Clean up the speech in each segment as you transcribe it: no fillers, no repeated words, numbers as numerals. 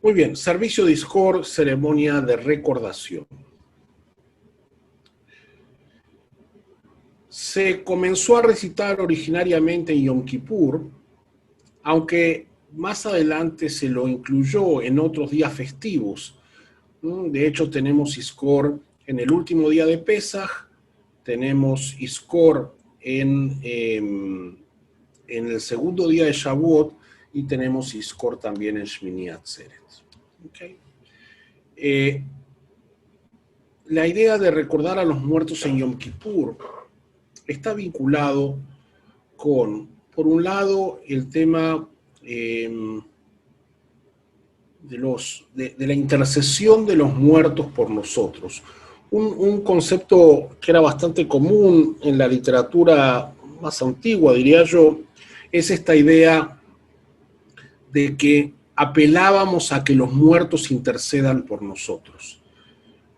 Muy bien, servicio de Izcor, ceremonia de recordación. Se comenzó a recitar originariamente en Yom Kippur, aunque más adelante se lo incluyó en otros días festivos. De hecho, tenemos Izcor en el último día de Pesaj, tenemos Izcor en el segundo día de Shavuot y tenemos Izcor también en Shmini Atzeret. ¿Okay? La idea de recordar a los muertos en Yom Kippur está vinculado con, por un lado, el tema de la intercesión de los muertos por nosotros. Un concepto que era bastante común en la literatura más antigua, diría yo, es esta idea de que apelábamos a que los muertos intercedan por nosotros.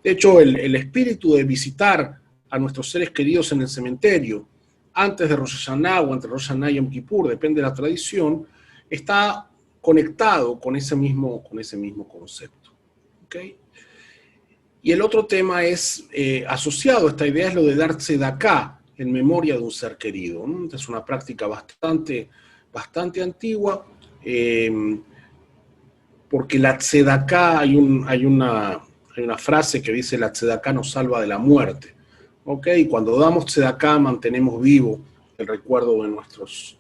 De hecho, el espíritu de visitar a nuestros seres queridos en el cementerio, antes de Rosh Hashanah o entre Rosh Hashanah y Yom Kippur, depende de la tradición, está conectado con ese mismo concepto. ¿Okay? Y el otro tema es asociado a esta idea, es lo de dar tzedakah en memoria de un ser querido, ¿no? Es una práctica bastante antigua, porque la tzedakah, hay una frase que dice: la tzedakah nos salva de la muerte. ¿Okay? Cuando damos tzedakah mantenemos vivo el recuerdo de nuestros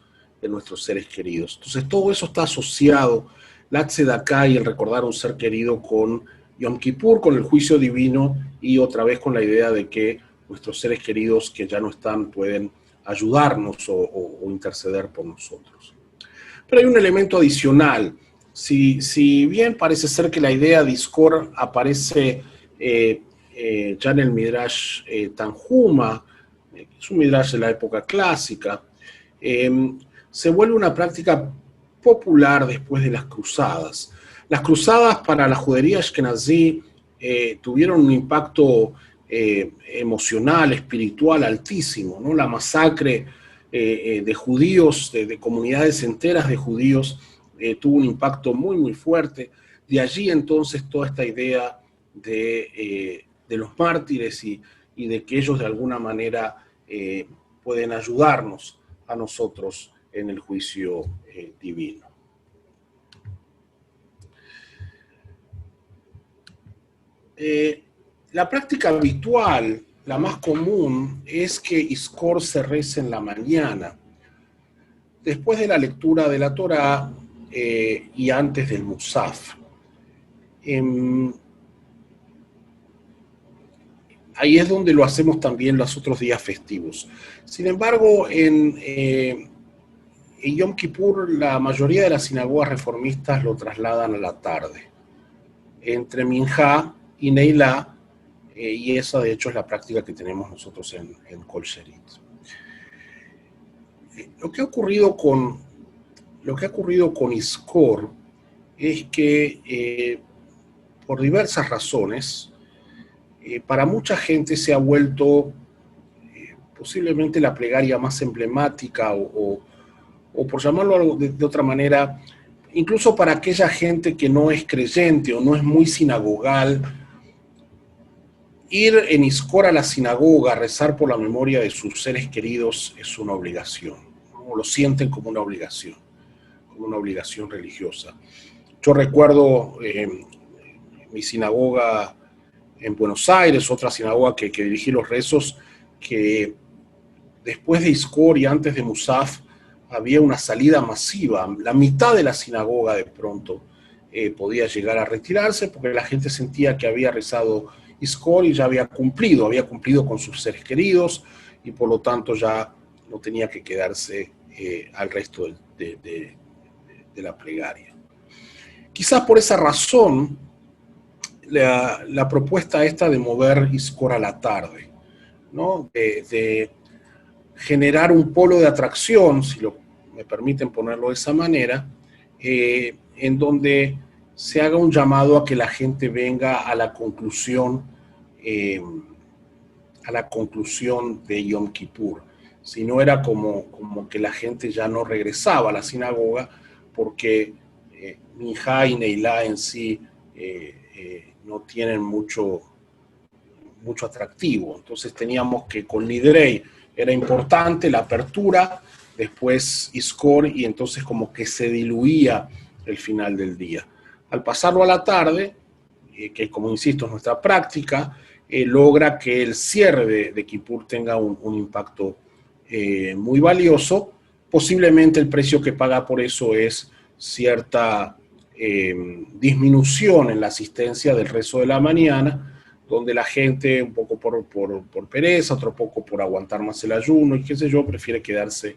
seres queridos. Entonces todo eso está asociado, la tzedakah y el recordar a un ser querido, con Yom Kippur, con el juicio divino, y otra vez con la idea de que nuestros seres queridos que ya no están pueden ayudarnos o interceder por nosotros. Pero hay un elemento adicional. Si bien parece ser que la idea de Izcor aparece ya en el Midrash Tanjuma, es un Midrash de la época clásica, se vuelve una práctica popular después de las cruzadas. Las cruzadas para la judería ashkenazí tuvieron un impacto emocional, espiritual altísimo, ¿no? La masacre de judíos, de comunidades enteras de judíos, tuvo un impacto muy fuerte. De allí entonces toda esta idea de los mártires y de que ellos de alguna manera pueden ayudarnos a nosotros en el juicio divino. La práctica habitual, la más común, es que Izcor se rece en la mañana, después de la lectura de la Torá y antes del Musaf. Ahí es donde lo hacemos también los otros días festivos. Sin embargo, en Yom Kippur la mayoría de las sinagogas reformistas lo trasladan a la tarde, entre Minjá y Neilá, y esa de hecho es la práctica que tenemos nosotros en Kol Sherit. Lo que ha ocurrido con Izcor es que por diversas razones, para mucha gente se ha vuelto posiblemente la plegaria más emblemática o por llamarlo de otra manera, incluso para aquella gente que no es creyente o no es muy sinagogal, ir en Izcor a la sinagoga a rezar por la memoria de sus seres queridos es una obligación, ¿no? Lo sienten como una obligación religiosa. Yo recuerdo mi sinagoga en Buenos Aires, otra sinagoga que dirigí los rezos, que después de Izcor y antes de Musaf había una salida masiva. La mitad de la sinagoga de pronto podía llegar a retirarse porque la gente sentía que había rezado Izcor y ya había cumplido con sus seres queridos, y por lo tanto ya no tenía que quedarse al resto de la plegaria. Quizás por esa razón la propuesta esta de mover Izcor a la tarde, ¿no? De generar un polo de atracción, si me permiten ponerlo de esa manera, en donde se haga un llamado a que la gente venga a la conclusión de Yom Kippur. Si no, era como que la gente ya no regresaba a la sinagoga porque Minjá y Neilá en sí no tienen mucho atractivo. Entonces teníamos que con Nidrei era importante la apertura, después Iskor, y entonces como que se diluía el final del día. Al pasarlo a la tarde, que como insisto es nuestra práctica, logra que el cierre de Kippur tenga un impacto muy valioso. Posiblemente el precio que paga por eso es cierta disminución en la asistencia del rezo de la mañana, donde la gente, un poco por pereza, otro poco por aguantar más el ayuno y qué sé yo, prefiere quedarse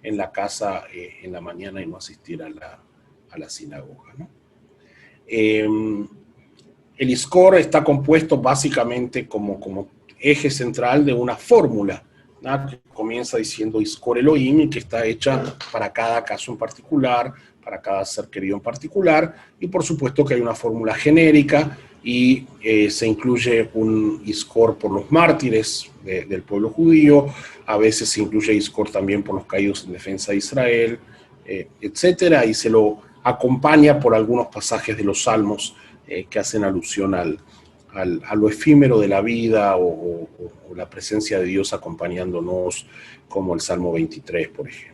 en la casa en la mañana y no asistir a la sinagoga, ¿no? El Iskor está compuesto básicamente como eje central de una fórmula, ¿no? Que comienza diciendo Iskor Elohim, y que está hecha para cada caso en particular, para cada ser querido en particular, y por supuesto que hay una fórmula genérica y se incluye un Iskor por los mártires del pueblo judío, a veces se incluye Iskor también por los caídos en defensa de Israel, etcétera, y se lo acompaña por algunos pasajes de los Salmos que hacen alusión a lo efímero de la vida o la presencia de Dios acompañándonos, como el Salmo 23, por ejemplo.